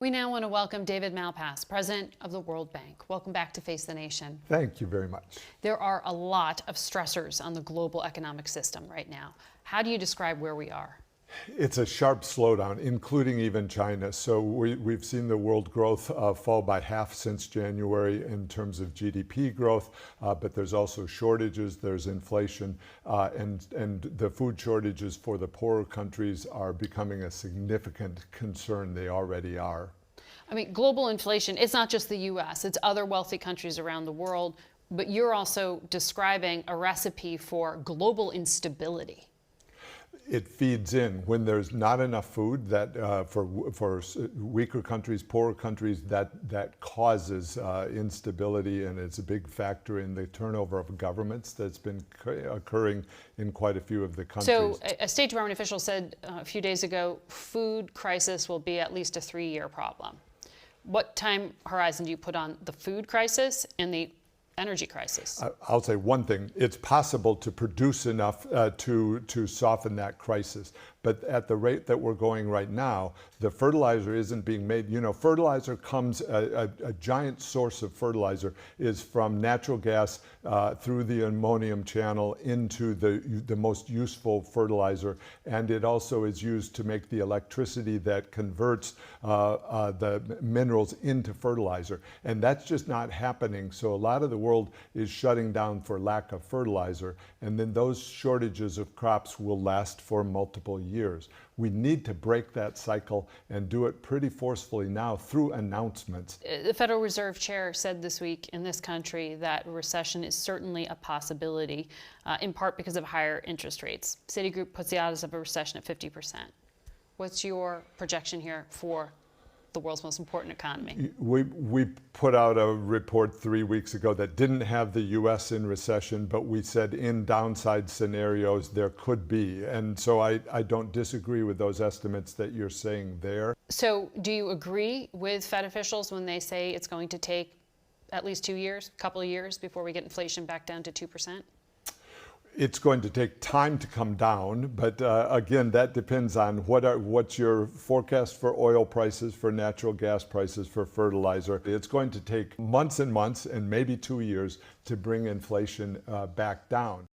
We now want to welcome David Malpass, President of the World Bank. Welcome back to Face the Nation. Thank you very much. There are a lot of stressors on the global economic system right now. How do you describe where we are? It's a sharp slowdown, including even China. So we've seen the world growth fall by half since January in terms of GDP growth, but there's also shortages, there's inflation, and the food shortages for the poorer countries are becoming a significant concern. They already are. I mean, global inflation, it's not just the U.S., it's other wealthy countries around the world, but you're also describing a recipe for global instability. It feeds in when there's not enough food that for weaker countries, poorer countries, that causes instability, and it's a big factor in the turnover of governments that's been occurring in quite a few of the countries. So a State Department official said a few days ago, food crisis will be at least a 3-year problem. What time horizon do you put on the food crisis and the energy crisis? I'll say one thing. It's possible to produce enough to soften that crisis. But at the rate that we're going right now, the fertilizer isn't being made. You know, fertilizer comes, a giant source of fertilizer is from natural gas through the ammonium channel into the most useful fertilizer. And it also is used to make the electricity that converts the minerals into fertilizer. And that's just not happening. So a lot of the world is shutting down for lack of fertilizer. And then those shortages of crops will last for multiple years. We need to break that cycle and do it pretty forcefully now through announcements. The Federal Reserve Chair said this week in this country that recession is certainly a possibility, in part because of higher interest rates. Citigroup puts the odds of a recession at 50%. What's your projection here for the world's most important economy? We put out a report 3 weeks ago that didn't have the U.S. in recession, but we said in downside scenarios there could be. And so I don't disagree with those estimates that you're saying there. So do you agree with Fed officials when they say it's going to take at least 2 years, a couple of years, before we get inflation back down to 2%? It's going to take time to come down, but again, that depends on what's your forecast for oil prices, for natural gas prices, for fertilizer. It's going to take months and months and maybe 2 years to bring inflation back down.